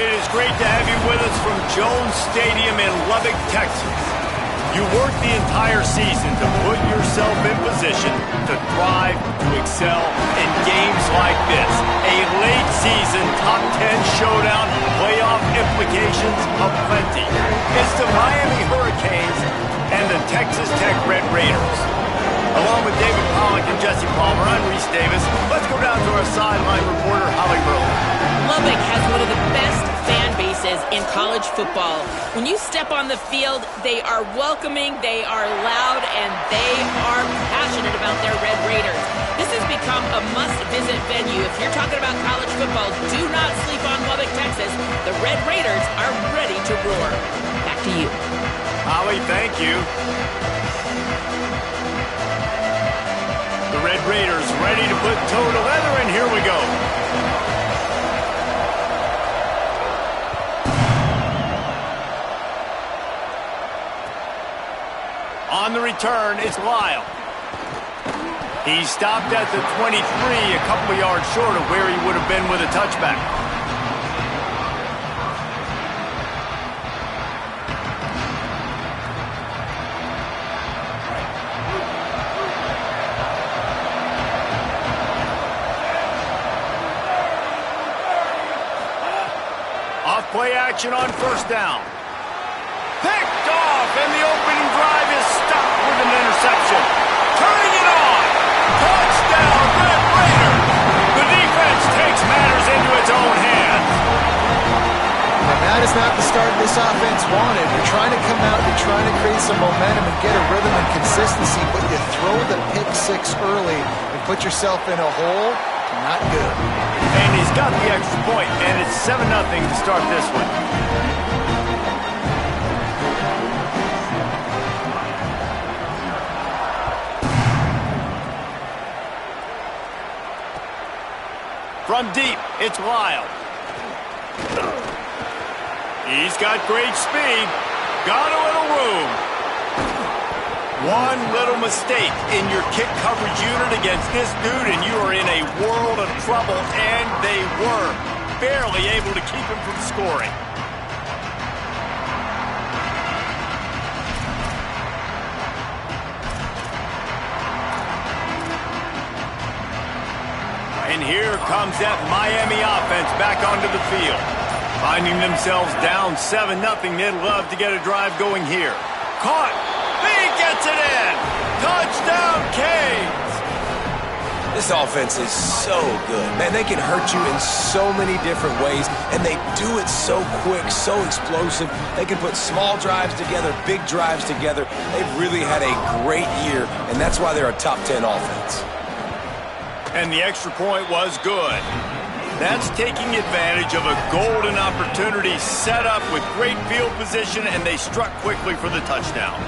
It is great to have you with us from Jones Stadium in Lubbock, Texas. You worked the entire season to put yourself in position to thrive, to excel in games like this. A late season top 10 showdown, playoff implications aplenty. It's the Miami Hurricanes and the Texas Tech Red Raiders. Along with David Pollack and Jesse Palmer, I'm Reese Davis. Let's go down to our sideline reporter, Holly Merlin. Lubbock has one of the best fan bases in college football. When you step on the field, they are welcoming, they are loud, and they are passionate about their Red Raiders. This has become a must-visit venue. If you're talking about college football, do not sleep on Lubbock, Texas. The Red Raiders are ready to roar. Back to you. Holly, thank you. The Red Raiders ready to put toe to leather, and here we go. On the return, it's Lyle. He stopped at the 23, a couple yards short of where he would have been with a touchback. Play action on first down. Picked off, and the opening drive is stopped with an interception. Turning it on. Touchdown, Red Raiders. The defense takes matters into its own hands. And that is not the start this offense wanted. You're trying to come out, you're trying to create some momentum and get a rhythm and consistency, but you throw the pick six early and put yourself in a hole. Not good. And he's got the extra point, and it's 7-0 to start this one. From deep, it's Lyle. He's got great speed. Got a little room. One little mistake in your kick coverage unit against this dude, and you are in a world of trouble, and they were barely able to keep him from scoring. And here comes that Miami offense back onto the field. Finding themselves down 7-0, they'd love to get a drive going here. Caught. He gets it in. Touchdown, Canes. This offense is so good. Man, they can hurt you in so many different ways, and they do it so quick, so explosive. They can put small drives together, big drives together. They've really had a great year, and that's why they're a top 10 offense. And the extra point was good. That's taking advantage of a golden opportunity set up with great field position, and they struck quickly for the touchdown.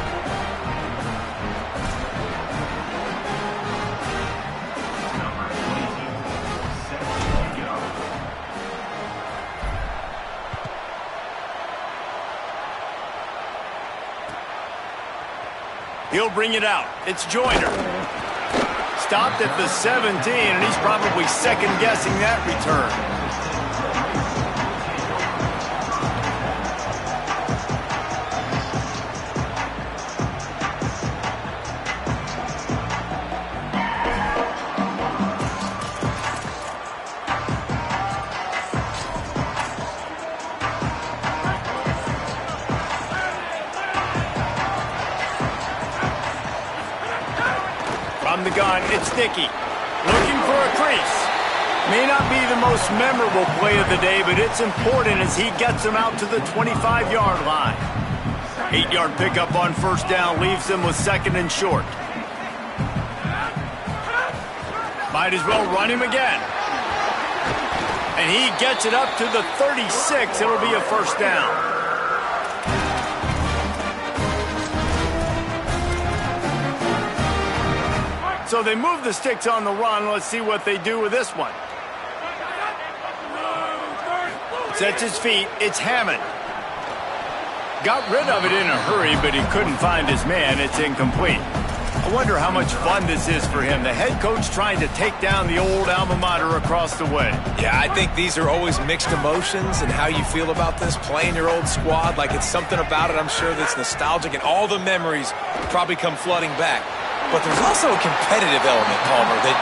He'll bring it out. It's Joyner. Stopped at the 17, and he's probably second-guessing that return. From the gun, it's Dickey. Looking for a crease. May not be the most memorable play of the day, but it's important as he gets them out to the 25-yard line. 8-yard pickup on first down leaves them with second and short. Might as well run him again. And he gets it up to the 36. It'll be a first down. So they move the sticks on the run. Let's see what they do with this one. Sets his feet. It's Hammond. Got rid of it in a hurry, but he couldn't find his man. It's incomplete. I wonder how much fun this is for him. The head coach trying to take down the old alma mater across the way. Yeah, I think these are always mixed emotions and how you feel about this, playing your old squad. Like, it's something about it, I'm sure, that's nostalgic, and all the memories probably come flooding back. But there's also a competitive element, Palmer, that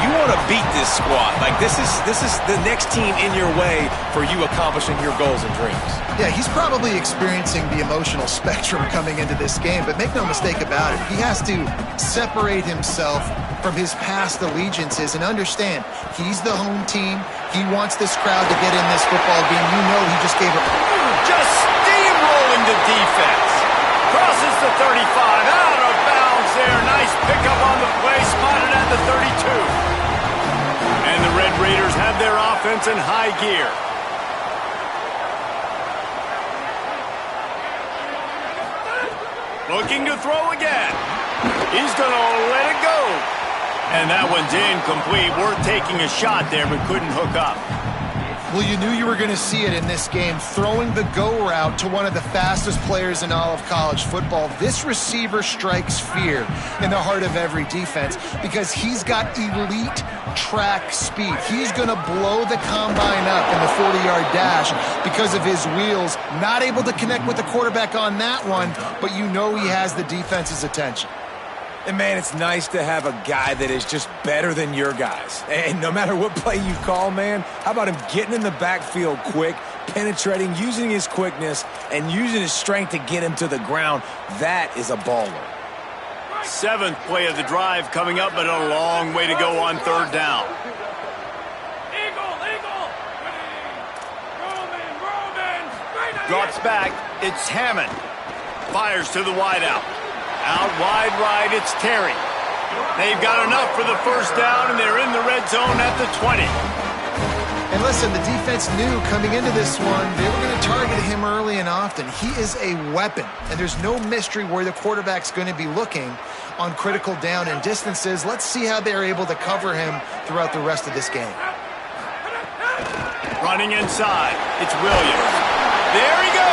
you want to beat this squad. Like, this is the next team in your way for you accomplishing your goals and dreams. Yeah, he's probably experiencing the emotional spectrum coming into this game, but make no mistake about it, he has to separate himself from his past allegiances and understand he's the home team. He wants this crowd to get in this football game. You know he just gave a... Just steamrolling the defense. Crosses the 35, out of bounds there. Nice pickup on the play, spotted at the 32. And the Red Raiders have their offense in high gear. Looking to throw again. He's going to let it go. And that one's incomplete. Worth taking a shot there, but couldn't hook up. Well, you knew you were going to see it in this game, throwing the go route to one of the fastest players in all of college football. This receiver strikes fear in the heart of every defense because he's got elite track speed. He's going to blow the combine up in the 40-yard dash because of his wheels. Not able to connect with the quarterback on that one, but you know he has the defense's attention. And, man, it's nice to have a guy that is just better than your guys. And no matter what play you call, man, how about him getting in the backfield quick, penetrating, using his quickness, and using his strength to get him to the ground? That is a baller. 7th play of the drive coming up, but a long way to go on 3rd down. Drops back. It's Hammond. Fires to the wideout. Out wide right, it's Terry. They've got enough for the 1st down, and they're in the red zone at the 20. And listen, the defense knew coming into this one, they were going to target him early and often. He is a weapon, and there's no mystery where the quarterback's going to be looking on critical down and distances. Let's see how they're able to cover him throughout the rest of this game. Running inside, it's Williams. There he goes.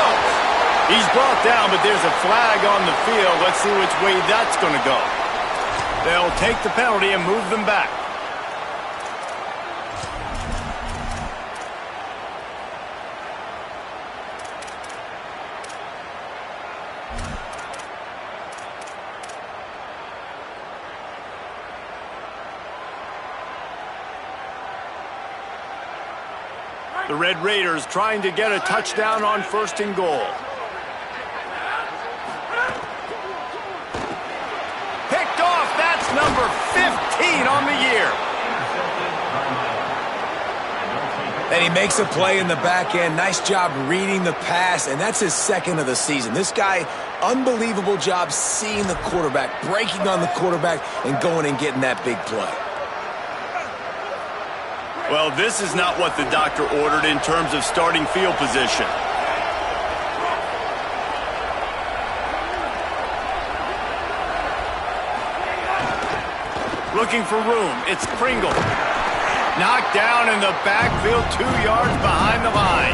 He's brought down, but there's a flag on the field. Let's see which way that's going to go. They'll take the penalty and move them back. The Red Raiders trying to get a touchdown on 1st and goal. Number 15 on the year. And he makes a play in the back end. Nice job reading the pass, and that's his 2nd of the season. This guy, unbelievable job seeing the quarterback, breaking on the quarterback, and going and getting that big play. Well, this is not what the doctor ordered in terms of starting field position. Looking for room. It's Pringle. Knocked down in the backfield, 2 yards behind the line.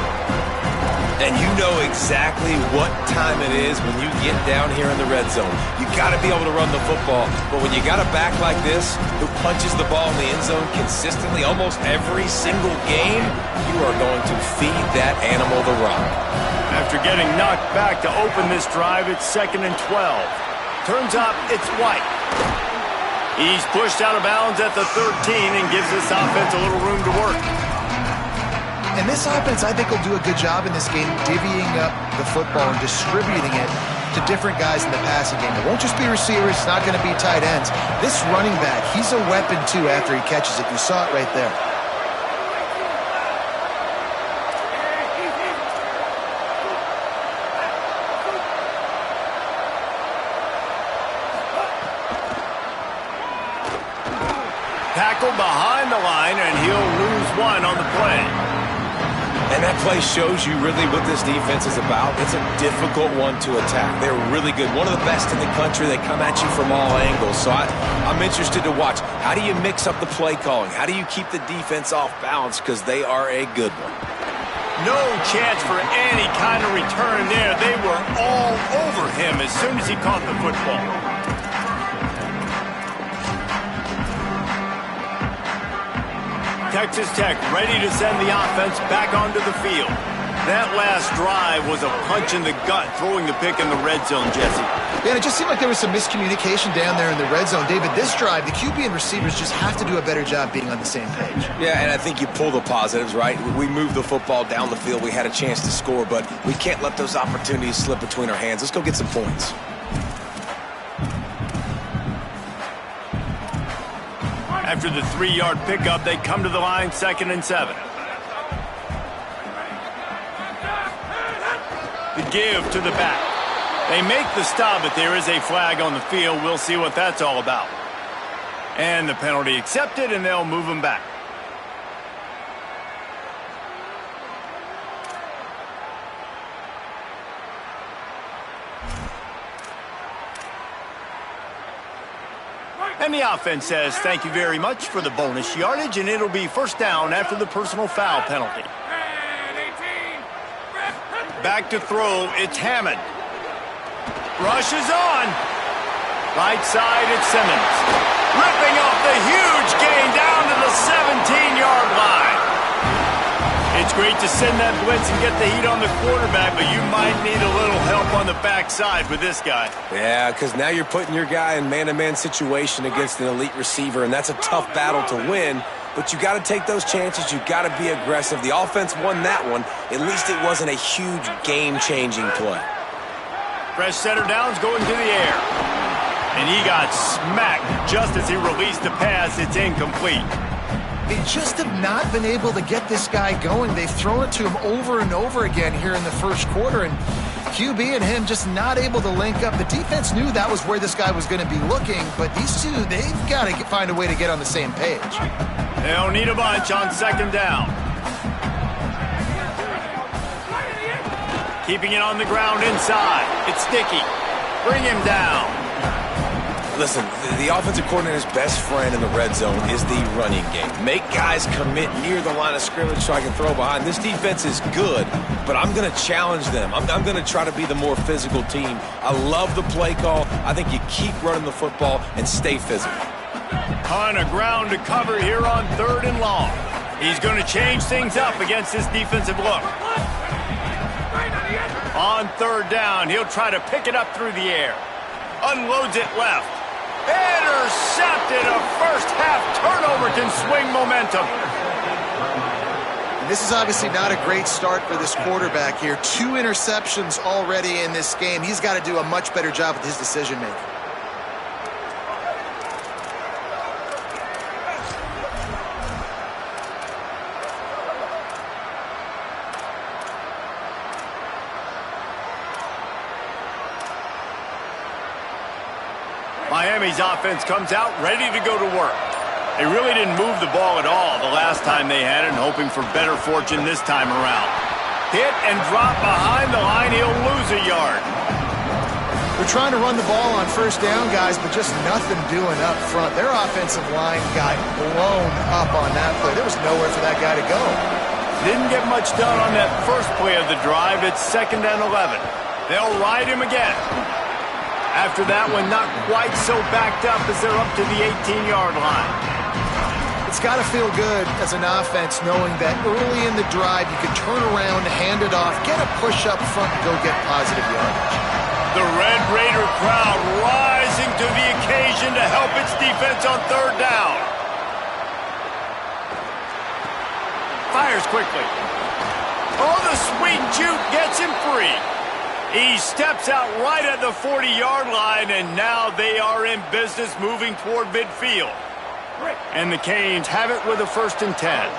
And you know exactly what time it is when you get down here in the red zone. You got to be able to run the football. But when you got a back like this who punches the ball in the end zone consistently almost every single game, you are going to feed that animal the rock. After getting knocked back to open this drive, it's 2nd and 12. Turns up, it's White. He's pushed out of bounds at the 13 and gives this offense a little room to work. And this offense, I think, will do a good job in this game divvying up the football and distributing it to different guys in the passing game. It won't just be receivers. It's not going to be tight ends. This running back, he's a weapon, too, after he catches it. You saw it right there. Tackle behind the line, and he'll lose 1 on the play. And that play shows you really what this defense is about. It's a difficult one to attack. They're really good. One of the best in the country. They come at you from all angles. So I'm interested to watch. How do you mix up the play calling? How do you keep the defense off balance? Because they are a good one. No chance for any kind of return there. They were all over him as soon as he caught the football. Texas Tech ready to send the offense back onto the field. That last drive was a punch in the gut, throwing the pick in the red zone, Jesse. Yeah, and it just seemed like there was some miscommunication down there in the red zone. David, this drive, the QB and receivers just have to do a better job being on the same page. Yeah, and I think you pull the positives, right? We moved the football down the field. We had a chance to score, but we can't let those opportunities slip between our hands. Let's go get some points. After the 3-yard pickup, they come to the line, 2nd and 7. The give to the back. They make the stop, but there is a flag on the field. We'll see what that's all about. And the penalty accepted, and they'll move him back. And the offense says thank you very much for the bonus yardage, and it'll be first down after the personal foul penalty. Back to throw, it's Hammond. Rush is on. Right side, it's Simmons. Ripping off the huge gain down to the 17-yard line. It's great to send that blitz and get the heat on the quarterback, but you might need a little help on the backside with this guy. Yeah, because now you're putting your guy in man-to-man situation against an elite receiver, and that's a tough battle to win. But you got to take those chances. You got to be aggressive. The offense won that one. At least it wasn't a huge game-changing play. Fresh center downs going to the air. And he got smacked just as he released the pass. It's incomplete. They just have not been able to get this guy going. They've thrown it to him over and over again here in the first quarter, and QB and him just not able to link up. The defense knew that was where this guy was going to be looking, but these two, they've got to find a way to get on the same page. They'll need a bunch on 2nd down. Keeping it on the ground inside. It's Sticky. Bring him down. Listen, the offensive coordinator's best friend in the red zone is the running game. Make guys commit near the line of scrimmage so I can throw behind. This defense is good, but I'm going to challenge them. I'm going to try to be the more physical team. I love the play call. I think you keep running the football and stay physical. Ton of ground to cover here on 3rd and long. He's going to change things up against this defensive look. On 3rd down, he'll try to pick it up through the air. Unloads it left. Intercepted. A first-half turnover can swing momentum. This is obviously not a great start for this quarterback here. 2 interceptions already in this game. He's got to do a much better job with his decision-making. Miami's offense comes out ready to go to work. They really didn't move the ball at all the last time they had it, and hoping for better fortune this time around. Hit and drop behind the line. He'll lose a yard. They're trying to run the ball on 1st down, guys, but just nothing doing up front. Their offensive line got blown up on that play. There was nowhere for that guy to go. Didn't get much done on that first play of the drive. It's 2nd and 11. They'll ride him again. After that one, not quite so backed up as they're up to the 18-yard line. It's got to feel good as an offense knowing that early in the drive you can turn around, hand it off, get a push up front, and go get positive yardage. The Red Raider crowd rising to the occasion to help its defense on 3rd down. Fires quickly. Oh, the sweet juke gets him free. He steps out right at the 40-yard line, and now they are in business moving toward midfield. And the Canes have it with a 1st and 10.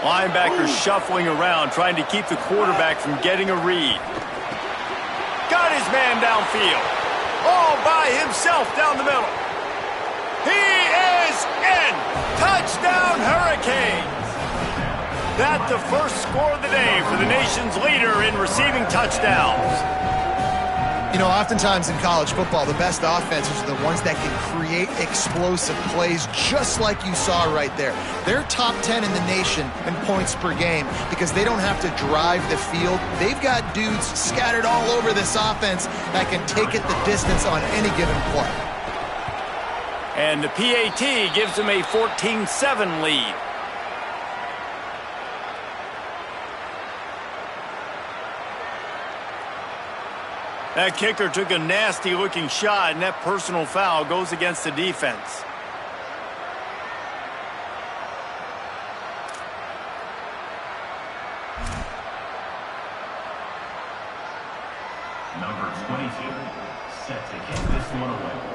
Linebackers shuffling around, trying to keep the quarterback from getting a read. Got his man downfield. All by himself down the middle. He is in! Touchdown, Hurricanes! That's the first score of the day for the nation's leader in receiving touchdowns. You know, oftentimes in college football, the best offenses are the ones that can create explosive plays just like you saw right there. They're top 10 in the nation in points per game because they don't have to drive the field. They've got dudes scattered all over this offense that can take it the distance on any given play. And the PAT gives them a 14-7 lead. That kicker took a nasty-looking shot, and that personal foul goes against the defense. Number 22, set to kick this one away.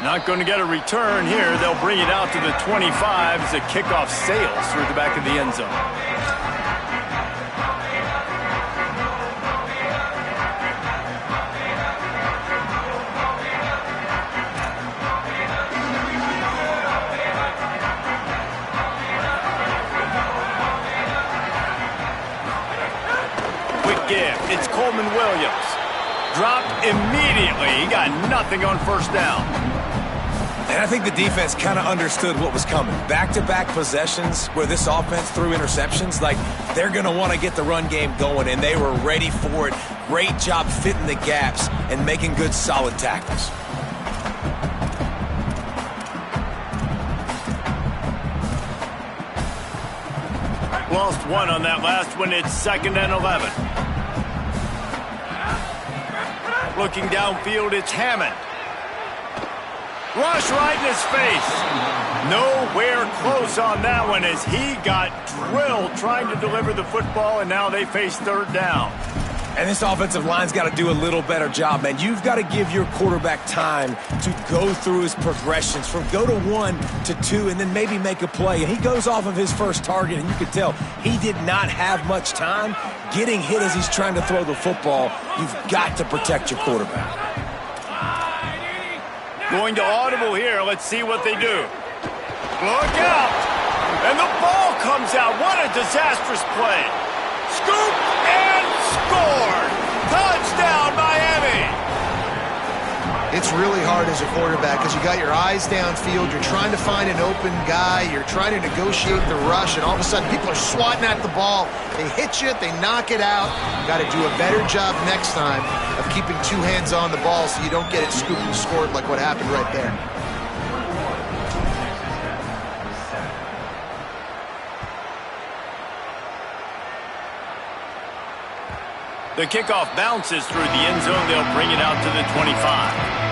Not going to get a return here. They'll bring it out to the 25 as the kickoff sails through the back of the end zone. Quick give. It's Coleman Williams. Dropped immediately. He got nothing on first down. And I think the defense kind of understood what was coming. Back-to-back possessions where this offense threw interceptions, like they're going to want to get the run game going, and they were ready for it. Great job fitting the gaps and making good, solid tackles. Lost one on that last one. It's 2nd and 11. Looking downfield, it's Hammond. Rush right in his face. Nowhere close on that one as he got drilled trying to deliver the football, and now they face 3rd down. And this offensive line's got to do a little better job, man. You've got to give your quarterback time to go through his progressions from go to 1 to 2 and then maybe make a play. And he goes off of his first target, and you can tell he did not have much time getting hit as he's trying to throw the football. You've got to protect your quarterback. Going to audible here. Let's see what they do. Look out. And the ball comes out. What a disastrous play. Scoop and scored. Touchdown, Miami. It's really hard as a quarterback because you got your eyes downfield. You're trying to find an open guy. You're trying to negotiate the rush, and all of a sudden people are swatting at the ball. They hit you. They knock it out. You got to do a better job next time of keeping 2 hands on the ball so you don't get it scooped and scored like what happened right there. The kickoff bounces through the end zone. They'll bring it out to the 25.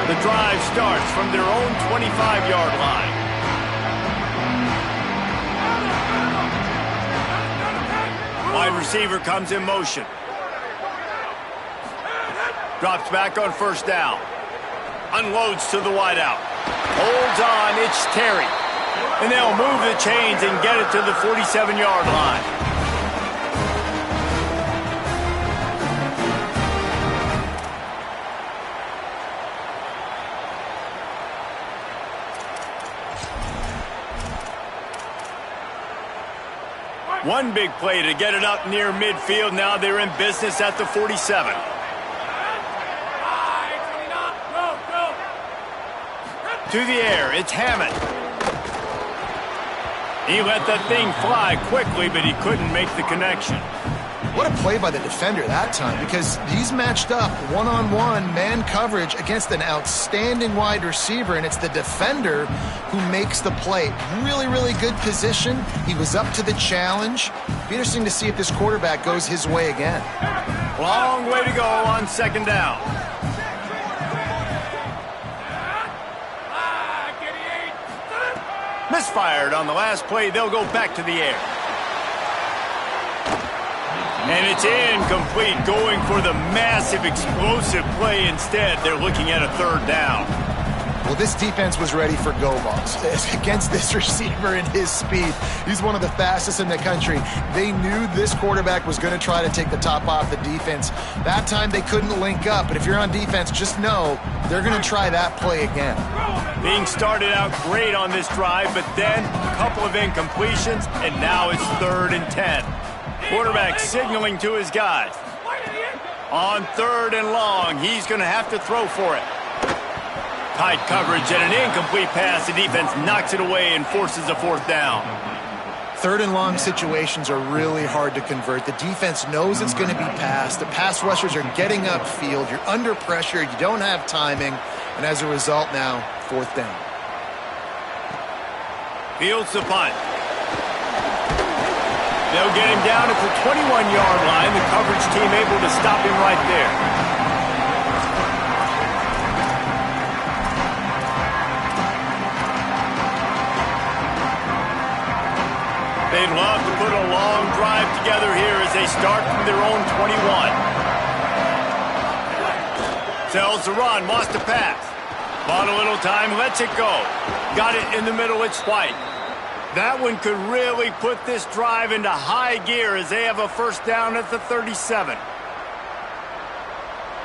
The drive starts from their own 25-yard line. Wide receiver comes in motion. Drops back on first down. Unloads to the wideout. Holds on, it's Terry. And they'll move the chains and get it to the 47-yard line. One big play to get it up near midfield. Now they're in business at the 47. To the air, it's Hammond. He let that thing fly quickly, but he couldn't make the connection. What a play by the defender that time, because he's matched up one-on-one man coverage against an outstanding wide receiver, and it's the defender who makes the play. Really, really good position. He was up to the challenge. Be interesting to see if this quarterback goes his way again. Long way to go on 2nd down. Misfired on the last play. They'll go back to the air. And it's incomplete, going for the massive explosive play instead. They're looking at a 3rd down. Well, this defense was ready for go balls. Against this receiver and his speed, he's one of the fastest in the country. They knew this quarterback was going to try to take the top off the defense. That time they couldn't link up, but if you're on defense, just know they're going to try that play again. Being started out great on this drive, but then a couple of incompletions, and now it's 3rd and 10. Quarterback signaling to his guys. On 3rd and long, he's going to have to throw for it. Tight coverage and an incomplete pass. The defense knocks it away and forces a 4th down. 3rd and long situations are really hard to convert. The defense knows it's going to be passed. The pass rushers are getting upfield. You're under pressure. You don't have timing. And as a result now, 4th down. Fields the punt. They'll get him down at the 21-yard line. The coverage team able to stop him right there. They'd love to put a long drive together here as they start from their own 21. Sells the run, lost the pass. Bought a little time, lets it go. Got it in the middle, it's White. That one could really put this drive into high gear as they have a 1st down at the 37.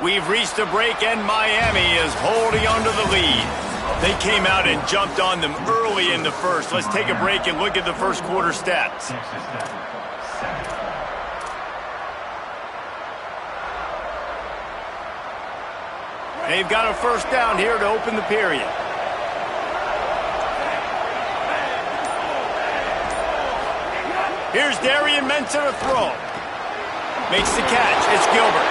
We've reached a break and Miami is holding onto the lead. They came out and jumped on them early in the first. Let's take a break and look at the first quarter stats. They've got a 1st down here to open the period. Here's Darian Mensah to throw. Makes the catch. It's Gilbert.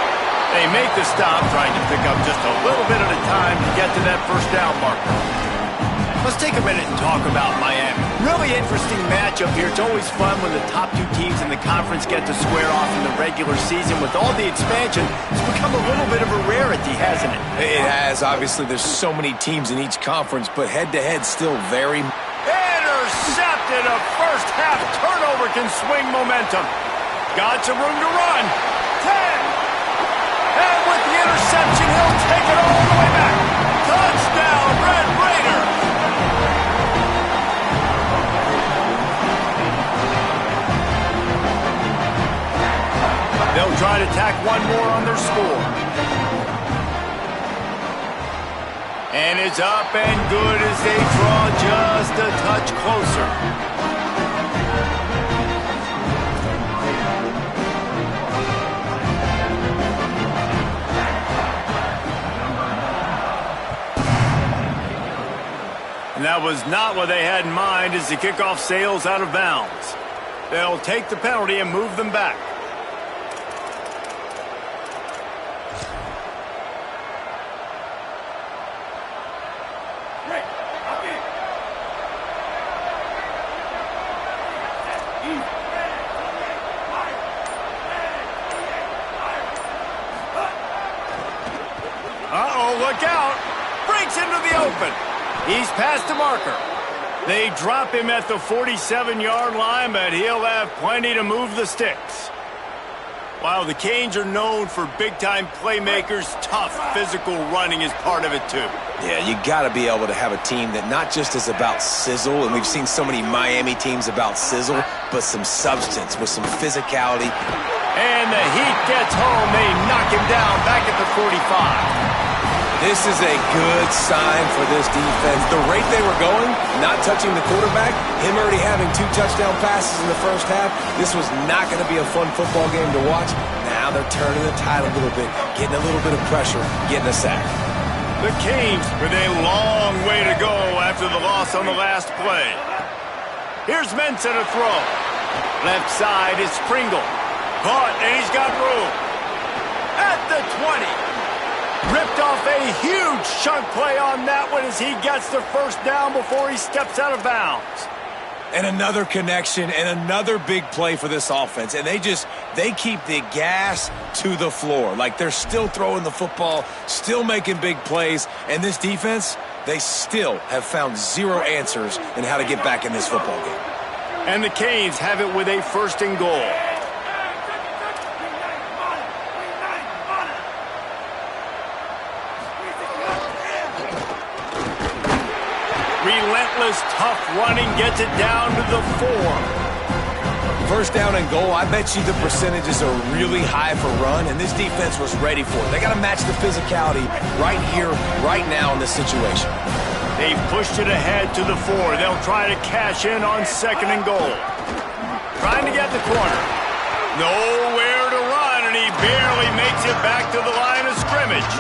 They make the stop, trying to pick up just a little bit at a time to get to that 1st down marker. Let's take a minute and talk about Miami. Really interesting matchup here. It's always fun when the top 2 teams in the conference get to square off in the regular season. With all the expansion, it's become a little bit of a rarity, hasn't it? It has. Obviously, there's so many teams in each conference, but head-to-head still very... Intercepted. A first-half turnover can swing momentum. Got some room to run. 10. And with the interception, he'll take it all the way back. Touchdown, Red Raiders. They'll try to tack one more on their score. And it's up and good as they draw just a touch closer. And that was not what they had in mind as the kickoff sails out of bounds. They'll take the penalty and move them back. Uh-oh, look out. Breaks into the open. He's past the marker. They drop him at the 47-yard line, but he'll have plenty to move the sticks. While the Canes are known for big-time playmakers, tough physical running is part of it, too. Yeah, you got to be able to have a team that not just is about sizzle, and we've seen so many Miami teams about sizzle, but some substance with some physicality. And the Heat gets home. They knock him down back at the 45. This is a good sign for this defense. The rate they were going, not touching the quarterback, him already having 2 touchdown passes in the first half, this was not going to be a fun football game to watch. Now they're turning the tide a little bit, getting a little bit of pressure, getting a sack. The Canes with a long way to go after the loss on the last play. Here's Mensah to throw. Left side is Pringle. Caught, and he's got room. At the 20. Ripped off a huge chunk play on that one as he gets the 1st down before he steps out of bounds. And another connection and another big play for this offense. And they keep the gas to the floor. Like they're still throwing the football, still making big plays. And this defense, they still have found 0 answers in how to get back in this football game. And the Canes have it with a 1st and goal. relentless, tough running gets it down to the 4. First down and goal, I bet you the percentages are really high for run, and this defense was ready for it. They got to match the physicality right here, right now in this situation. They've pushed it ahead to the 4. They'll try to cash in on 2nd and goal. Trying to get the corner. Nowhere to run, and he barely makes it back to the line of scrimmage.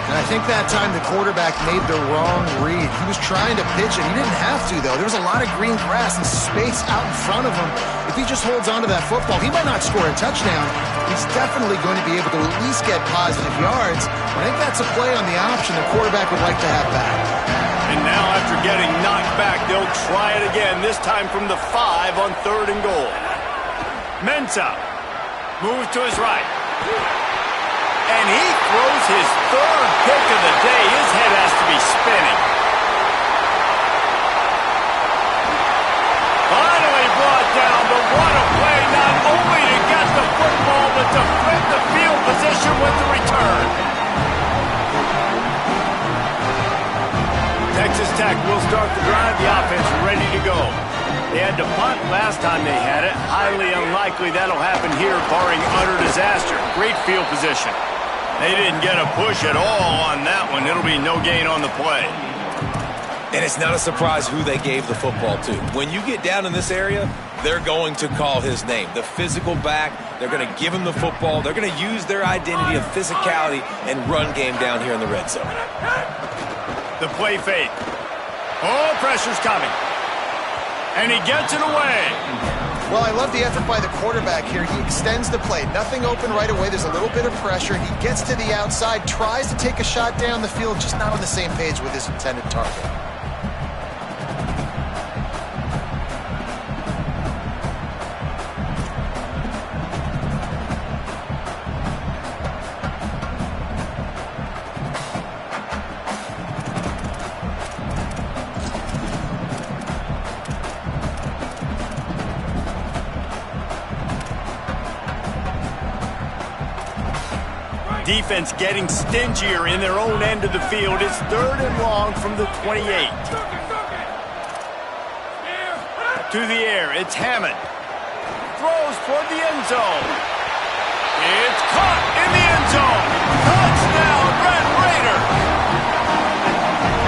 And I think that time the quarterback made the wrong read. He was trying to pitch it. He didn't have to, though. There was a lot of green grass and space out in front of him. If he just holds on to that football, he might not score a touchdown. He's definitely going to be able to at least get positive yards. I think that's a play on the option the quarterback would like to have back. And now after getting knocked back, they'll try it again, this time from the 5 on 3rd and goal. Mensah moves to his right. And he throws his 3rd pick of the day. His head has to be spinning. Finally brought down, but what a play, not only to get the football, but to flip the field position with the return. Texas Tech will start the drive. The offense ready to go. They had to punt last time they had it. Highly unlikely that'll happen here, barring utter disaster. Great field position. They didn't get a push at all on that one. It'll be no gain on the play. And it's not a surprise who they gave the football to. When you get down in this area, they're going to call his name. The physical back, they're going to give him the football. They're going to use their identity of physicality and run game down here in the red zone. The play fake. Oh, pressure's coming. And he gets it away. Well, I love the effort by the quarterback here. He extends the play. Nothing open right away. There's a little bit of pressure. He gets to the outside, tries to take a shot down the field, just not on the same page with his intended target. Defense getting stingier in their own end of the field. It's 3rd and long from the 28. To the air, it's Hammond. Throws toward the end zone. It's caught in the end zone. Touchdown, Red Raider.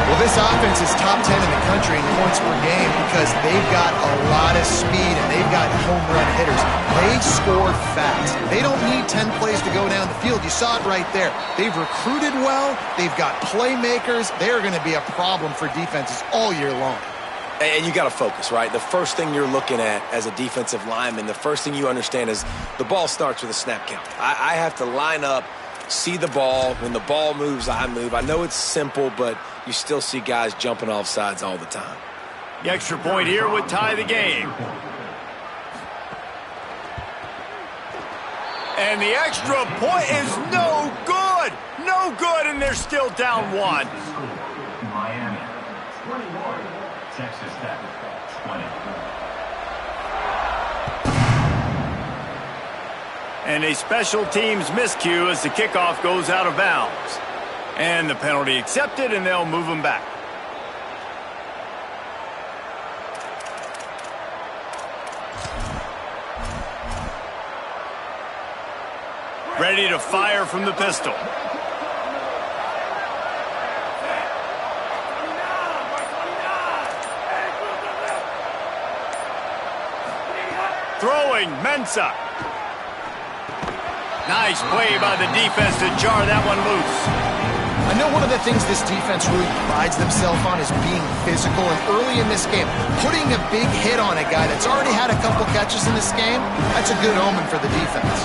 Well, this offense is top 10 in the country in points per game because they've got a lot of speed and they've got home run hitters. They score fast. They don't need 10 plays to go down the field. You saw it right there. They've recruited well. They've got playmakers. They're going to be a problem for defenses all year long. And you got to focus, right? The first thing you're looking at as a defensive lineman, the first thing you understand is the ball starts with a snap count. I have to line up, see the ball. When the ball moves, I move. I know it's simple, but you still see guys jumping off sides all the time. The extra point here would tie the game. And the extra point is no good. No good, and they're still down 1. Miami, 21. Texas Tech, 20. And a special teams miscue as the kickoff goes out of bounds. And the penalty accepted, and they'll move them back. Ready to fire from the pistol. Throwing, Mensah. Nice play by the defense to jar that one loose. I know one of the things this defense really prides themselves on is being physical, and early in this game, putting a big hit on a guy that's already had a couple catches in this game, that's a good omen for the defense.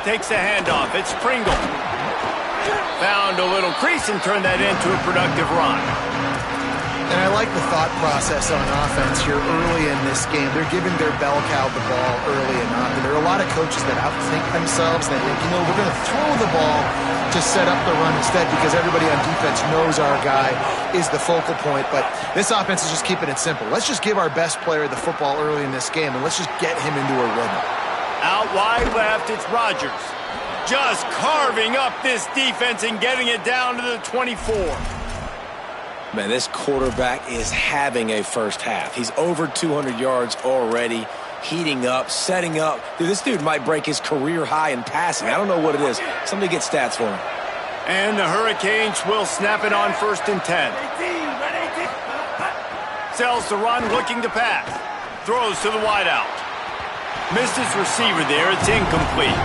Takes the handoff. It's Pringle. Found a little crease and turned that into a productive run. And I like the thought process on offense here early in this game. They're giving their bell cow the ball early and often. There are a lot of coaches that outthink themselves. They think, you know, we're going to throw the ball to set up the run instead because everybody on defense knows our guy is the focal point. But this offense is just keeping it simple. Let's just give our best player the football early in this game, and let's just get him into a rhythm. Out wide left, it's Rodgers. Just carving up this defense and getting it down to the 24. Man, this quarterback is having a first half. He's over 200 yards already, heating up, setting up. Dude, this dude might break his career high in passing. I don't know what it is. Somebody get stats for him. And the Hurricanes will snap it on 1st and 10. Sells to run, looking to pass. Throws to the wideout. Missed his receiver there. It's incomplete.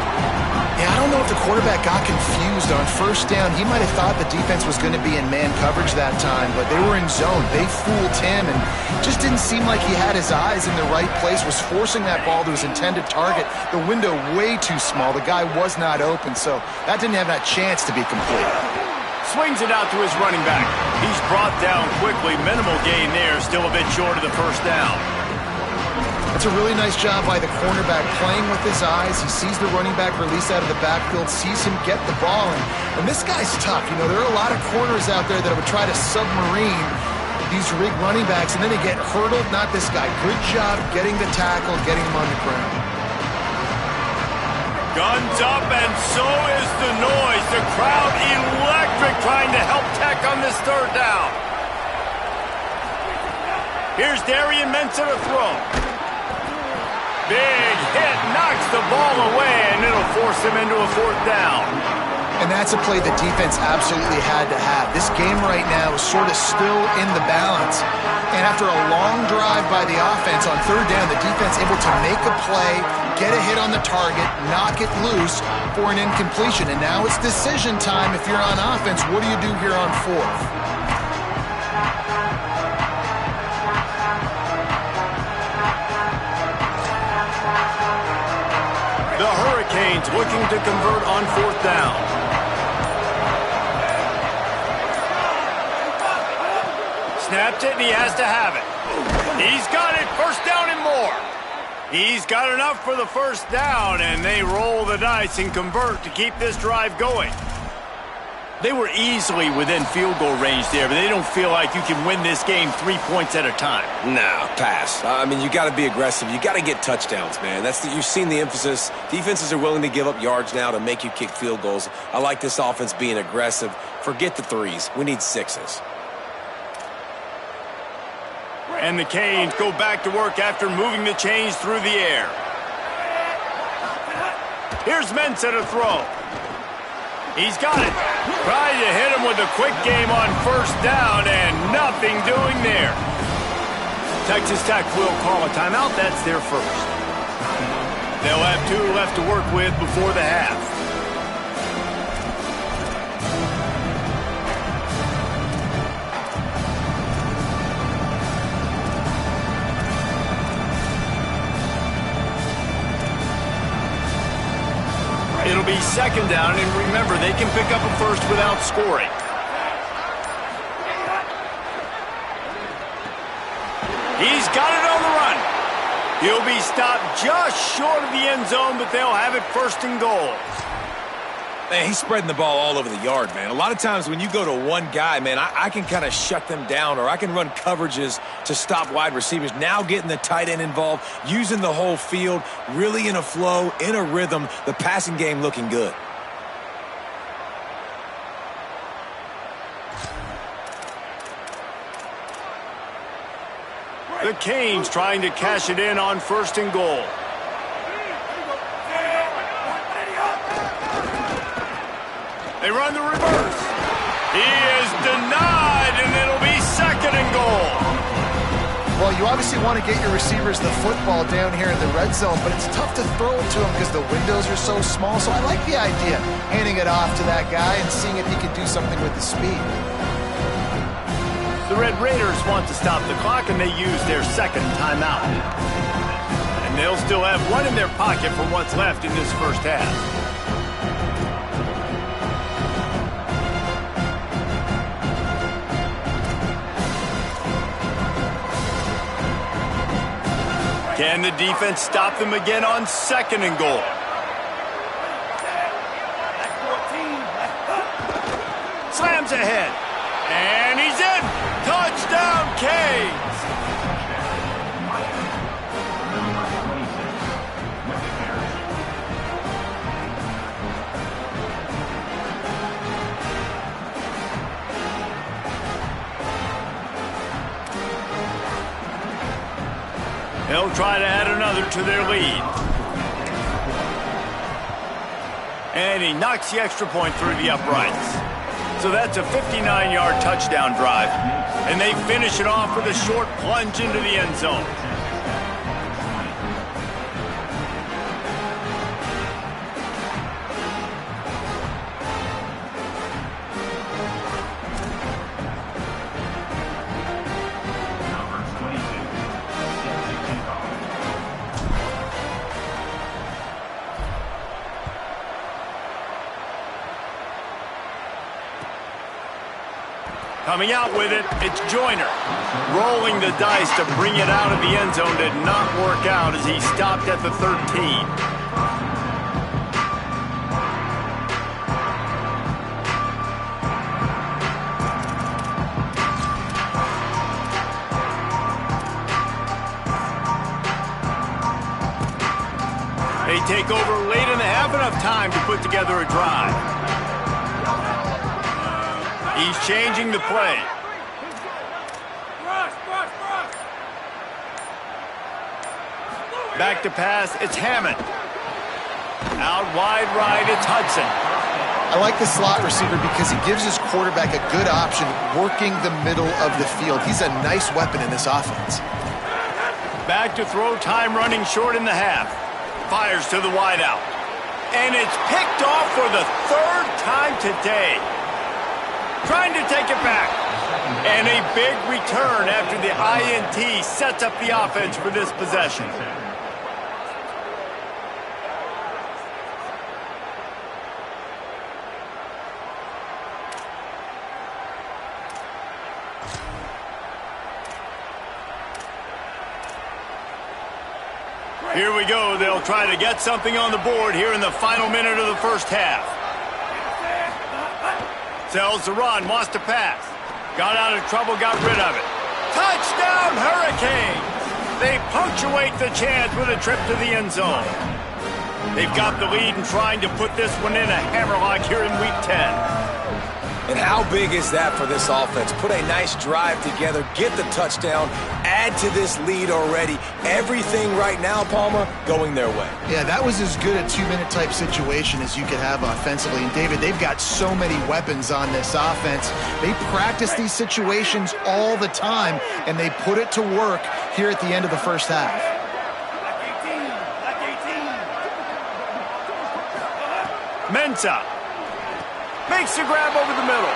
Yeah, I don't know if the quarterback got confused on 1st down. He might have thought the defense was going to be in man coverage that time, but they were in zone. They fooled him and just didn't seem like he had his eyes in the right place, was forcing that ball to his intended target. The window way too small. The guy was not open, so that didn't have that chance to be complete. Swings it out to his running back. He's brought down quickly. Minimal gain there. Still a bit short of the 1st down. That's a really nice job by the cornerback, playing with his eyes. He sees the running back release out of the backfield, sees him get the ball. And this guy's tough. You know, there are a lot of corners out there that would try to submarine these rig running backs, and then they get hurdled. Not this guy. Good job getting the tackle, getting him on the ground. Guns up, and so is the noise. The crowd electric, trying to help Tech on this 3rd down. Here's Darian Mensah to throw. Big hit, knocks the ball away, and it'll force him into a 4th down. And that's a play the defense absolutely had to have. This game right now is sort of still in the balance. And after a long drive by the offense on 3rd down, the defense able to make a play, get a hit on the target, knock it loose for an incompletion. And now it's decision time if you're on offense. What do you do here on 4th? The Hurricanes looking to convert on 4th down. Snapped it, and he has to have it. He's got it. 1st down and more. He's got enough for the 1st down, and they roll the dice and convert to keep this drive going. They were easily within field goal range there, but they don't feel like you can win this game 3 points at a time. No, pass. I mean, you got to be aggressive. You got to get touchdowns, man. You've seen the emphasis. Defenses are willing to give up yards now to make you kick field goals. I like this offense being aggressive. Forget the 3s. We need 6s. And the Canes go back to work after moving the chains through the air. Here's Mensah to throw. He's got it. Trying to hit him with a quick game on 1st down, and nothing doing there. Texas Tech will call a timeout. That's their 1st. They'll have 2 left to work with before the half. It'll be 2nd down, and remember, they can pick up a 1st without scoring. He's got it on the run. He'll be stopped just short of the end zone, but they'll have it 1st and goal. Man, he's spreading the ball all over the yard, man. A lot of times when you go to one guy, man, I can kind of shut them down, or I can run coverages to stop wide receivers. Now getting the tight end involved, using the whole field, really in a flow, in a rhythm, the passing game looking good. The Canes trying to cash it in on 1st and goal. They run the reverse. He is denied, and it'll be 2nd and goal. Well, you obviously want to get your receivers the football down here in the red zone, but it's tough to throw it to them because the windows are so small. So I like the idea, handing it off to that guy and seeing if he can do something with the speed. The Red Raiders want to stop the clock, and they use their 2nd timeout. And they'll still have 1 in their pocket for what's left in this 1st half. Can the defense stop them again on 2nd and goal? Slams ahead. And he's in. Touchdown, Canes. They'll try to add another to their lead. And he knocks the extra point through the uprights. So that's a 59-yard touchdown drive. And they finish it off with a short plunge into the end zone. Coming out with it, it's Joyner. Rolling the dice to bring it out of the end zone did not work out as he stopped at the 13. They take over late in the half, enough time to put together a drive. He's changing the play. Back to pass, it's Hammond. Out wide right, it's Hudson. I like the slot receiver because he gives his quarterback a good option working the middle of the field. He's a nice weapon in this offense. Back to throw, time running short in the half. Fires to the wideout. And it's picked off for the third time today. Trying to take it back. And a big return after the INT sets up the offense for this possession. Here we go. They'll try to get something on the board here in the final minute of the first half. Sells the run, wants to pass. Got out of trouble, got rid of it. Touchdown, Hurricanes! They punctuate the chance with a trip to the end zone. They've got the lead and trying to put this one in a hammerlock here in Week 10. And how big is that for this offense? Put a nice drive together, get the touchdown, add to this lead already. Everything right now, Palmer, going their way. Yeah, that was as good a two-minute type situation as you could have offensively. And, David, they've got so many weapons on this offense. They practice these situations all the time, and they put it to work here at the end of the first half. Mensah makes the grab over the middle.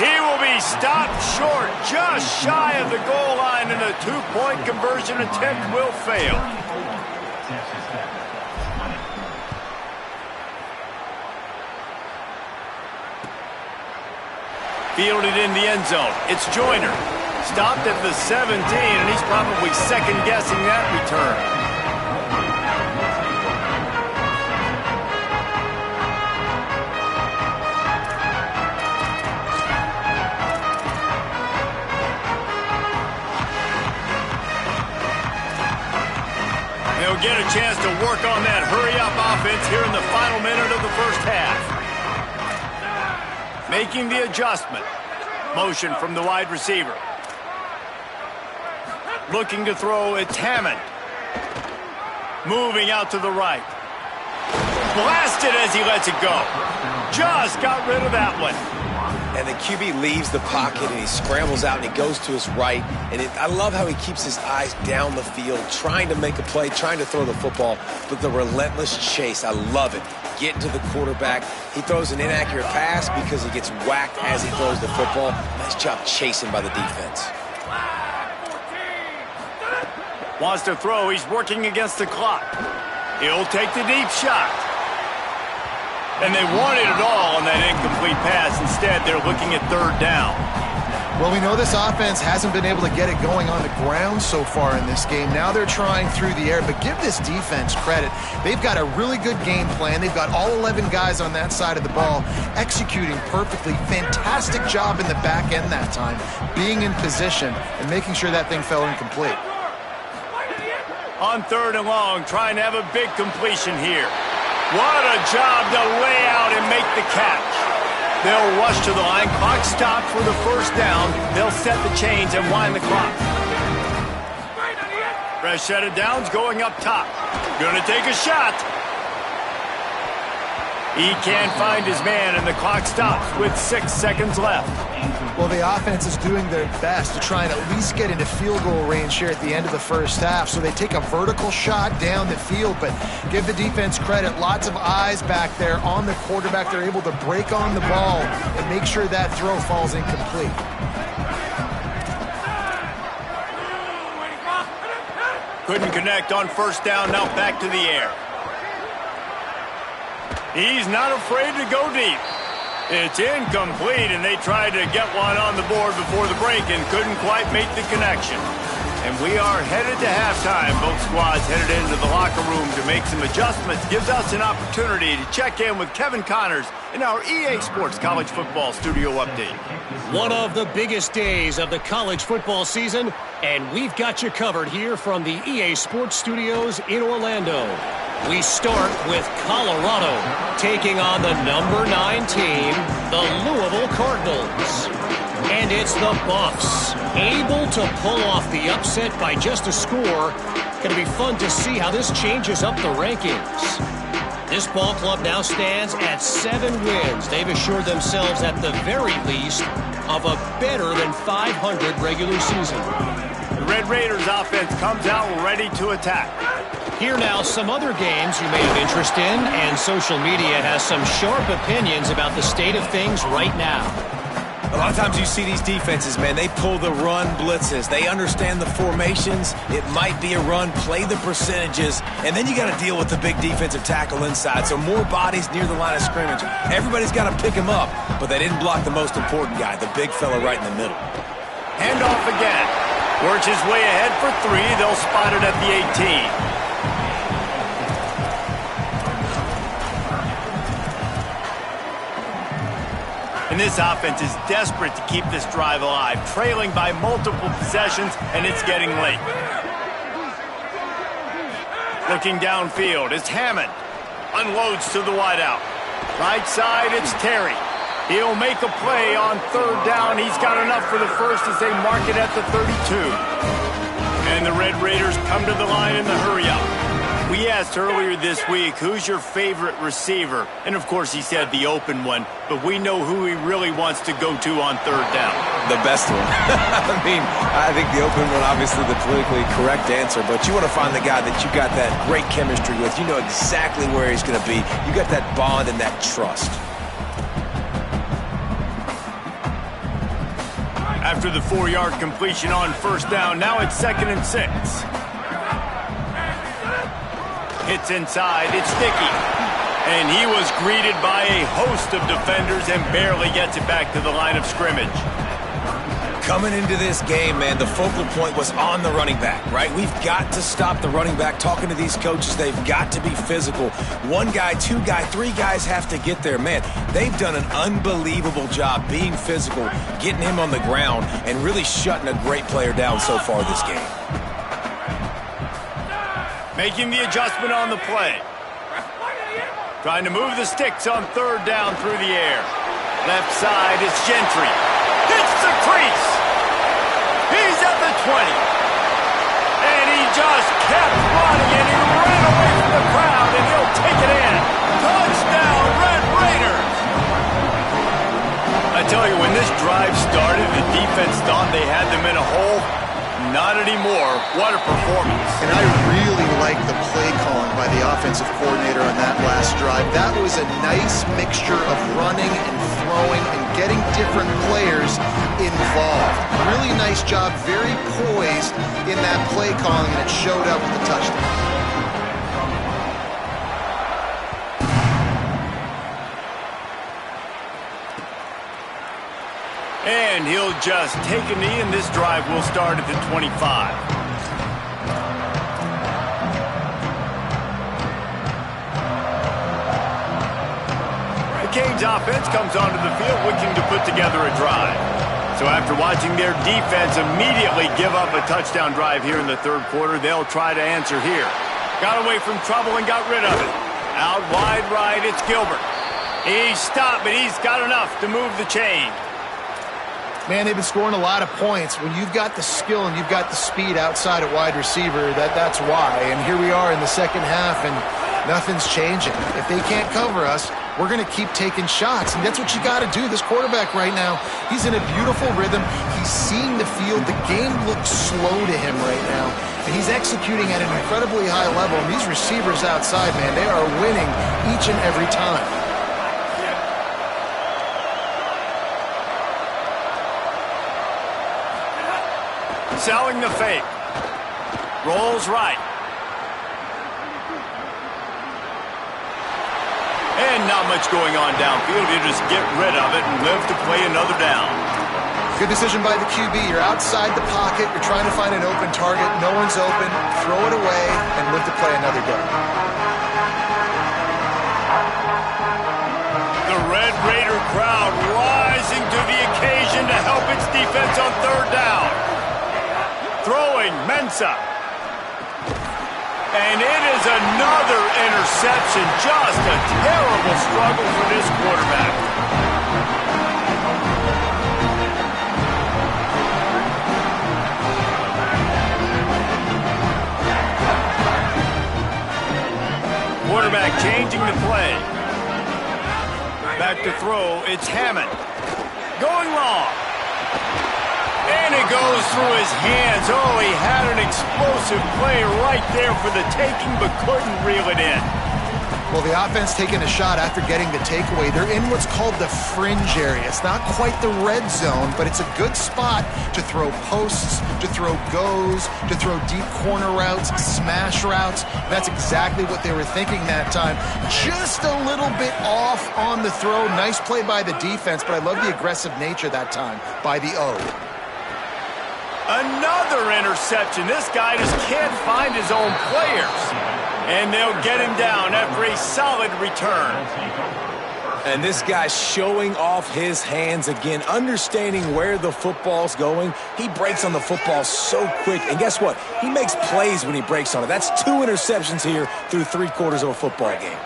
He will be stopped short, just shy of the goal line, and a two-point conversion attempt will fail. Fielded in the end zone. It's Joyner. Stopped at the 17, and he's probably second-guessing that return. They'll get a chance to work on that hurry-up offense here in the final minute of the first half. Making the adjustment. Motion from the wide receiver. Looking to throw, it's Hammond. Moving out to the right. Blasted as he lets it go. Just got rid of that one. And the QB leaves the pocket, and he scrambles out, and he goes to his right. And I love how he keeps his eyes down the field, trying to make a play, trying to throw the football, but the relentless chase, I love it. Get to the quarterback. He throws an inaccurate pass because he gets whacked as he throws the football. Nice job chasing by the defense. Wants to throw. He's working against the clock. He'll take the deep shot. And they wanted it all on that incomplete pass. Instead, they're looking at third down. Well, we know this offense hasn't been able to get it going on the ground so far in this game. Now they're trying through the air, but give this defense credit. They've got a really good game plan. They've got all 11 guys on that side of the ball executing perfectly. Fantastic job in the back end that time, being in position and making sure that thing fell incomplete. On third and long, trying to have a big completion here. What a job to lay out and make the catch. They'll rush to the line. Clock stopped for the first down. They'll set the chains and wind the clock. Fresh set of downs going up top. Gonna take a shot. He can't find his man, and the clock stops with 6 seconds left. Well, the offense is doing their best to try and at least get into field goal range here at the end of the first half. So they take a vertical shot down the field, but give the defense credit. Lots of eyes back there on the quarterback. They're able to break on the ball and make sure that throw falls incomplete. Couldn't connect on first down, now back to the air. He's not afraid to go deep. It's incomplete, and they tried to get one on the board before the break and couldn't quite make the connection. And we are headed to halftime. Both squads headed into the locker room to make some adjustments. Gives us an opportunity to check in with Kevin Connors in our EA Sports College Football Studio Update. One of the biggest days of the college football season, and we've got you covered here from the EA Sports Studios in Orlando. We start with Colorado taking on the number 9 team, the Louisville Cardinals. And it's the Buffs able to pull off the upset by just a score. Going to be fun to see how this changes up the rankings. This ball club now stands at 7 wins. They've assured themselves at the very least of a better than 500 regular season. The Red Raiders offense comes out ready to attack. Here now, some other games you may have interest in, and social media has some sharp opinions about the state of things right now. A lot of times you see these defenses, man, they pull the run blitzes. They understand the formations. It might be a run, play the percentages, and then you got to deal with the big defensive tackle inside. So more bodies near the line of scrimmage. Everybody's got to pick him up, but they didn't block the most important guy, the big fella right in the middle. Handoff again. Works his way ahead for 3. They'll spot it at the 18. And this offense is desperate to keep this drive alive, trailing by multiple possessions, and it's getting late. Looking downfield, it's Hammond. Unloads to the wideout. Right side, it's Terry. He'll make a play on third down. He's got enough for the first as they mark it at the 32. And the Red Raiders come to the line in the hurry-up. We asked earlier this week, who's your favorite receiver? And, of course, he said the open one, but we know who he really wants to go to on third down. The best one. I think the open one, obviously the politically correct answer, but you want to find the guy that you got that great chemistry with. You know exactly where he's going to be. You got that bond and that trust. After the 4-yard completion on first down, now it's 2nd and 6. Hits inside, it's Dickey. And he was greeted by a host of defenders and barely gets it back to the line of scrimmage. Coming into this game, man, the focal point was on the running back, right? We've got to stop the running back. Talking to these coaches, they've got to be physical. 1 guy, 2 guy, 3 guys have to get there. Man, they've done an unbelievable job being physical, getting him on the ground, and really shutting a great player down so far this game. Making the adjustment on the play. Trying to move the sticks on third down through the air. Left side, it's Gentry. Hits the crease. He's at the 20. And he just kept running, and he ran away from the crowd, and he'll take it in. Touchdown, Red Raiders. I tell you, when this drive started, the defense thought they had them in a hole. Not anymore. What a performance. And I really like the play calling by the offensive coordinator on that last drive. That was a nice mixture of running and throwing and getting different players involved. Really nice job, very poised in that play calling, and it showed up with the touchdown. And he'll just take a knee, and this drive will start at the 25. The Canes offense comes onto the field looking to put together a drive. So after watching their defense immediately give up a touchdown drive here in the third quarter, they'll try to answer here. Got away from trouble and got rid of it. Out wide right, it's Gilbert. He's stopped, but he's got enough to move the chain. Man, they've been scoring a lot of points. When you've got the skill and you've got the speed outside at wide receiver, that's why. And here we are in the second half, and nothing's changing. If they can't cover us, we're going to keep taking shots, and that's what you got to do. This quarterback right now, he's in a beautiful rhythm. He's seeing the field. The game looks slow to him right now, and he's executing at an incredibly high level. And these receivers outside, man, they are winning each and every time. Selling the fake. Rolls right. And not much going on downfield. You just get rid of it and live to play another down. Good decision by the QB. You're outside the pocket. You're trying to find an open target. No one's open. Throw it away and live to play another down. The Red Raider crowd rising to the occasion to help its defense on third down. Throwing Mensah. And it is another interception. Just a terrible struggle for this quarterback. Quarterback changing the play. Back to throw. It's Hammond. Going long. And it goes through his hands. Oh, he had an explosive play right there for the taking, but couldn't reel it in. Well, the offense taking a shot after getting the takeaway. They're in what's called the fringe area. It's not quite the red zone, but it's a good spot to throw posts, to throw goes, to throw deep corner routes, smash routes. That's exactly what they were thinking that time. Just a little bit off on the throw. Nice play by the defense, but I love the aggressive nature that time by the O. Another interception. This guy just can't find his own players. And they'll get him down after a solid return. And this guy's showing off his hands again, understanding where the football's going. He breaks on the football so quick. And guess what? He makes plays when he breaks on it. That's 2 interceptions here through 3/4 of a football game.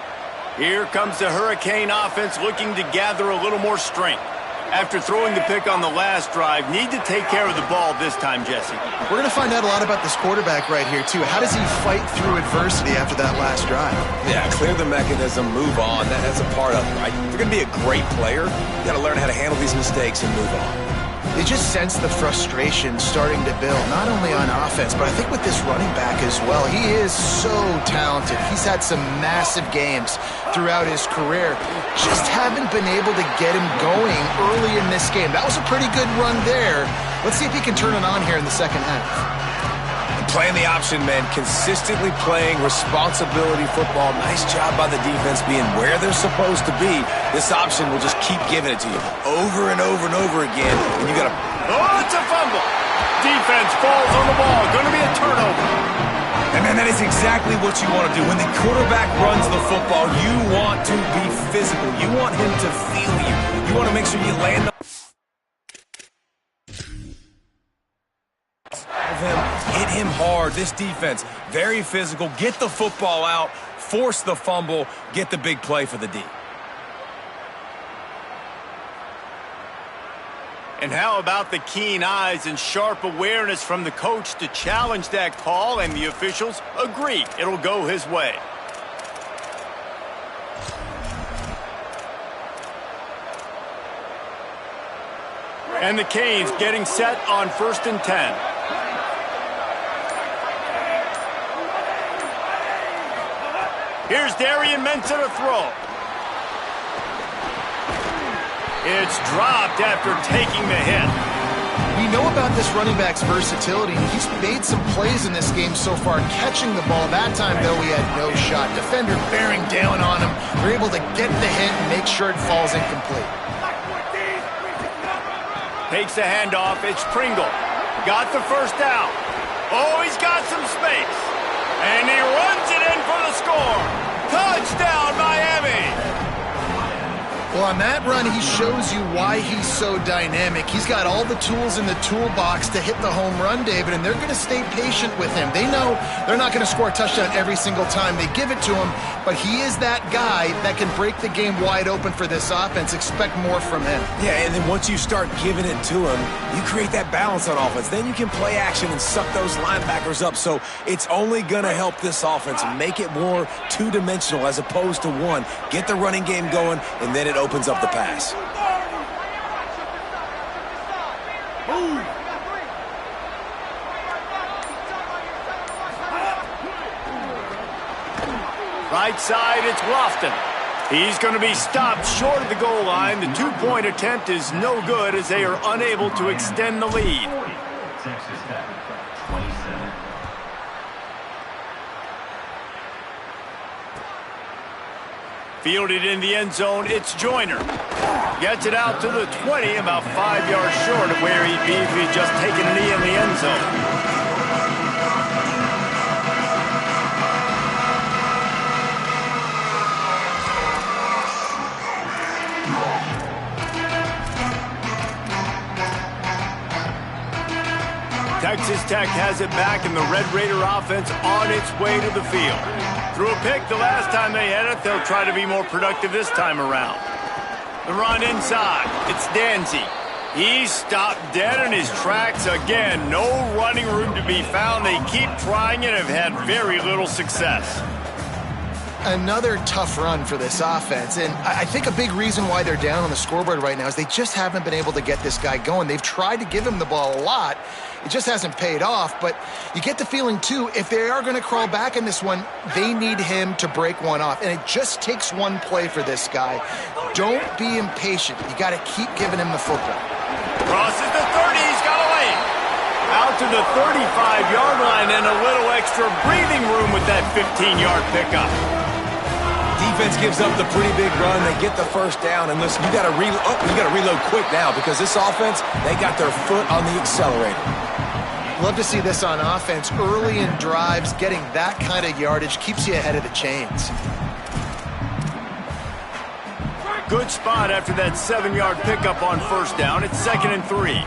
Here comes the Hurricane offense looking to gather a little more strength. After throwing the pick on the last drive, need to take care of the ball this time, Jesse. We're going to find out a lot about this quarterback right here, too. How does he fight through adversity after that last drive? Yeah, clear the mechanism, move on. That's a part of it, right? If you're going to be a great player, you got to learn how to handle these mistakes and move on. They just sense the frustration starting to build, not only on offense, but I think with this running back as well. He is so talented. He's had some massive games throughout his career. Just haven't been able to get him going early in this game. That was a pretty good run there. Let's see if he can turn it on here in the second half. Playing the option, man. Consistently playing responsibility football. Nice job by the defense being where they're supposed to be. This option will just keep giving it to you over and over and over again. And you got to... Oh, it's a fumble. Defense falls on the ball. Going to be a turnover. And, man, that is exactly what you want to do. When the quarterback runs the football, you want to be physical. You want him to feel you. You want to make sure you land hit him hard. This defense, very physical. Get the football out, force the fumble, get the big play for the D. And how about the keen eyes and sharp awareness from the coach to challenge that call, and the officials agree it'll go his way. And the Canes getting set on 1st and 10. Here's Darian Mensah to throw. It's dropped after taking the hit. We know about this running back's versatility. He's made some plays in this game so far, catching the ball. That time, though, he had no shot. Defender bearing down on him. They're able to get the hit and make sure it falls incomplete. Takes the handoff. It's Pringle. Got the first down. Oh, he's got some space. And he runs it in for the score. Touchdown, Miami. Well, on that run, he shows you why he's so dynamic. He's got all the tools in the toolbox to hit the home run, David, and they're going to stay patient with him. They know they're not going to score a touchdown every single time they give it to him, but he is that guy that can break the game wide open for this offense. Expect more from him. Yeah, and then once you start giving it to him, you create that balance on offense. Then you can play action and suck those linebackers up. So it's only going to help this offense make it more two-dimensional as opposed to one. Get the running game going, and then it opens up the pass. Right side, it's Lofton. He's going to be stopped short of the goal line. The two-point attempt is no good as they are unable to extend the lead. Texas Tech, 27. Fielded in the end zone, it's Joyner. Gets it out to the 20, about 5 yards short of where he'd be if he'd just taken a knee in the end zone. Texas Tech has it back, and the Red Raider offense on its way to the field. Threw a pick the last time they had it. They'll try to be more productive this time around. The run inside. It's Danzy. He's stopped dead in his tracks again. No running room to be found. They keep trying and have had very little success. Another tough run for this offense, and I think a big reason why they're down on the scoreboard right now is they just haven't been able to get this guy going. They've tried to give him the ball a lot. It just hasn't paid off, but you get the feeling, too, if they are going to crawl back in this one, they need him to break one off, and it just takes one play for this guy. Don't be impatient. You got to keep giving him the football. Crosses the 30. He's got a lane. Out to the 35-yard line and a little extra breathing room with that 15-yard pickup. Defense gives up the pretty big run. They get the first down. And listen, you got to reload quick now because this offense, they got their foot on the accelerator. Love to see this on offense. Early in drives, getting that kind of yardage keeps you ahead of the chains. Good spot after that 7-yard pickup on first down. It's 2nd and 3.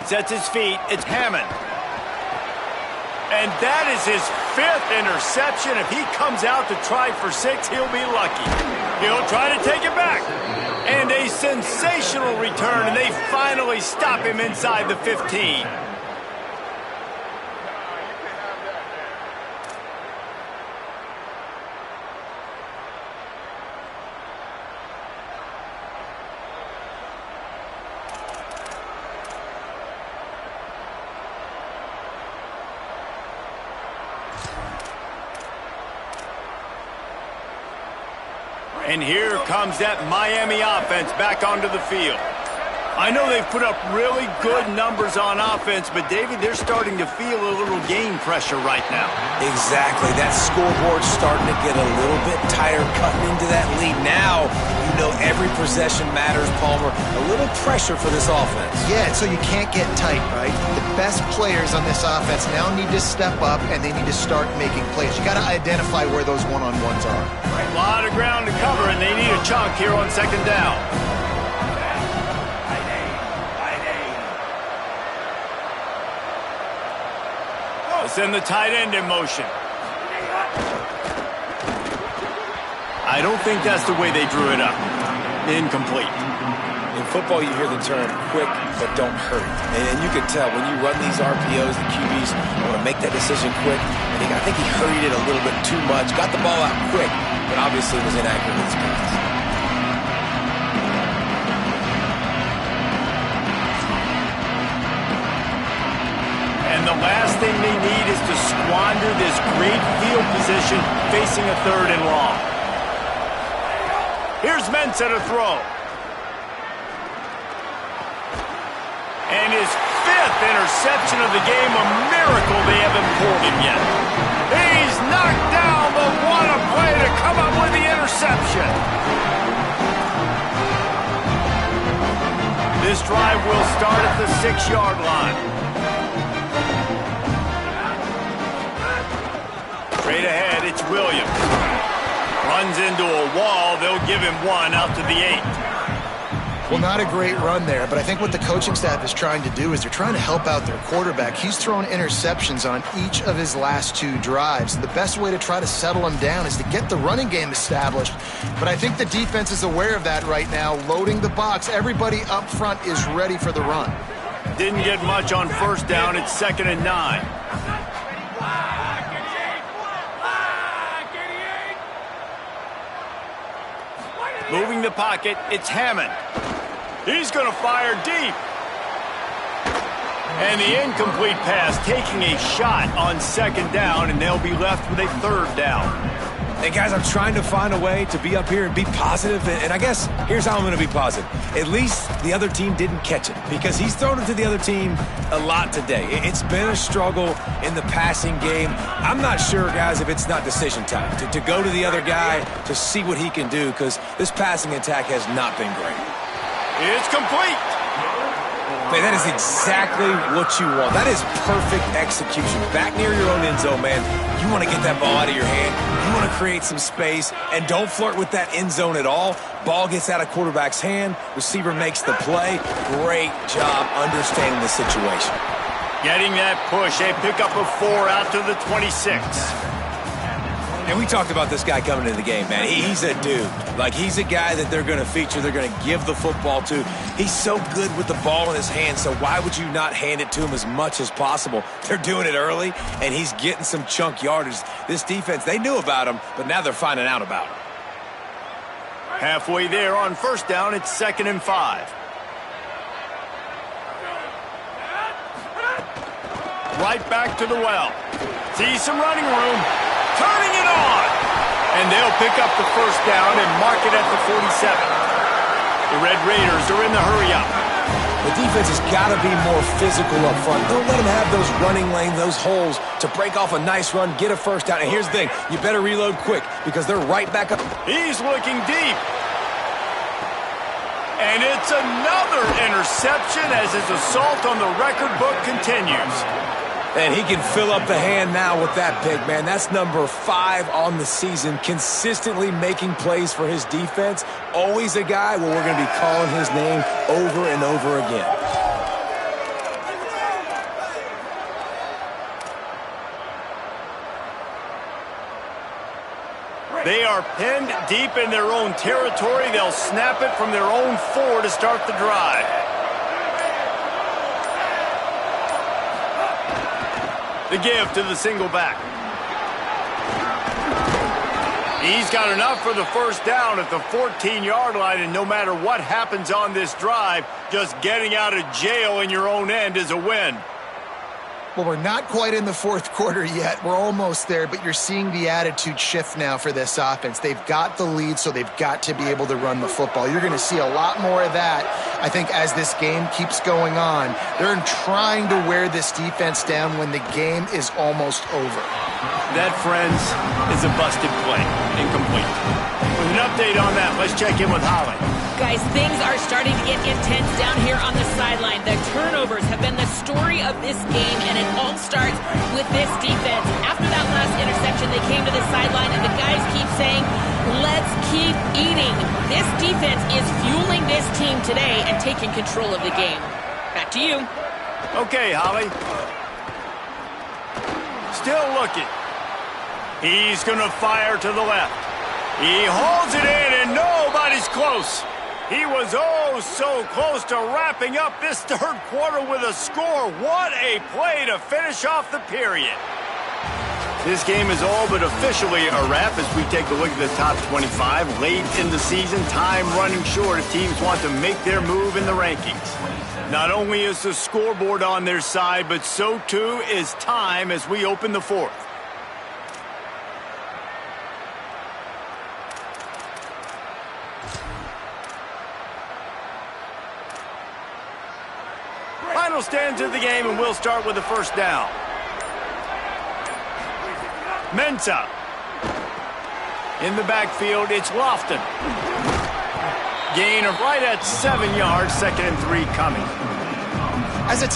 Sets his feet. It's Hammond. And that is his 5th interception. If he comes out to try for 6, he'll be lucky. He'll try to take it back. And a sensational return, and they finally stop him inside the 15. And here comes that Miami offense back onto the field. I know they've put up really good numbers on offense, but, David, they're starting to feel a little game pressure right now. Exactly. That scoreboard's starting to get a little bit tighter, cutting into that lead. Now, you know every possession matters, Palmer. A little pressure for this offense. Yeah, so you can't get tight, right? The best players on this offense now need to step up, and they need to start making plays. You got to identify where those one-on-ones are. A lot of ground to cover, and they need a chunk here on 2nd down. Send the tight end in motion. I don't think that's the way they drew it up. Incomplete. In football, you hear the term quick but don't hurry. And you can tell when you run these RPOs, the QBs want to make that decision quick. I think he hurried it a little bit too much. Got the ball out quick, but obviously was inaccurate with his pass. And the last thing they need is to squander this great field position facing a 3rd and long. Here's Mensah to throw. And his 5th interception of the game, a miracle they haven't pulled him yet. He's knocked down, but what a play to come up with the interception. This drive will start at the 6-yard line. Williams. Runs into a wall. They'll give him one out to the 8. Well, not a great run there, but I think what the coaching staff is trying to do is they're trying to help out their quarterback. He's thrown interceptions on each of his last 2 drives. The best way to try to settle him down is to get the running game established. But I think the defense is aware of that right now, loading the box. Everybody up front is ready for the run. Didn't get much on first down. It's 2nd and 9. Moving the pocket, it's Hammond. He's going to fire deep. And the incomplete pass, taking a shot on 2nd down, and they'll be left with a 3rd down. Hey, guys, I'm trying to find a way to be up here and be positive, and I guess here's how I'm going to be positive. At least the other team didn't catch it, because he's thrown it to the other team a lot today. It's been a struggle in the passing game. I'm not sure, guys, if it's not decision time, to go to the other guy to see what he can do, because this passing attack has not been great. It's complete. Man, that is exactly what you want. That is perfect execution. Back near your own end zone, man. You want to get that ball out of your hand. You want to create some space, and don't flirt with that end zone at all. Ball gets out of quarterback's hand. Receiver makes the play. Great job understanding the situation. Getting that push. A pickup of 4 out to the 26. And we talked about this guy coming into the game, man. He's a dude. Like, he's a guy that they're going to feature, they're going to give the football to. He's so good with the ball in his hand, so why would you not hand it to him as much as possible? They're doing it early, and he's getting some chunk yardage. This defense, they knew about him, but now they're finding out about him. Halfway there on first down, it's 2nd and 5. Right back to the well. See some running room. Turning it on. And they'll pick up the first down and mark it at the 47. The Red Raiders are in the hurry up. The defense has got to be more physical up front. Don't let them have those running lanes, those holes to break off a nice run, get a first down. And here's the thing, you better reload quick because they're right back up. He's looking deep. And it's another interception as his assault on the record book continues. And he can fill up the hand now with that pick, man. That's number 5 on the season, consistently making plays for his defense. Always a guy where we're going to be calling his name over and over again. They are pinned deep in their own territory. They'll snap it from their own 4 to start the drive. The give to the single back. He's got enough for the first down at the 14-yard line, and no matter what happens on this drive, just getting out of jail in your own end is a win. Well, we're not quite in the fourth quarter yet. We're almost there, but you're seeing the attitude shift now for this offense. They've got the lead, so they've got to be able to run the football. You're going to see a lot more of that, I think, as this game keeps going on. They're trying to wear this defense down when the game is almost over. That, friends, is a busted play. Incomplete. With an update on that, let's check in with Holly. Guys, things are starting to get intense down here on the sideline. The turnovers have been the story of this game, and it all starts with this defense. After that last interception, they came to the sideline, and the guys keep saying, let's keep eating. This defense is fueling this team today and taking control of the game. Back to you. Okay, Holly. Still looking. He's going to fire to the left. He holds it in, and nobody's close. He was oh so close to wrapping up this third quarter with a score. What a play to finish off the period. This game is all but officially a wrap as we take a look at the top 25. Late in the season, time running short if teams want to make their move in the rankings. Not only is the scoreboard on their side, but so too is time as we open the fourth. Final stands of the game, and we'll start with the first down. Mensah. In the backfield, it's Lofton. Gain of right at 7 yards, 2nd and 3 coming. As a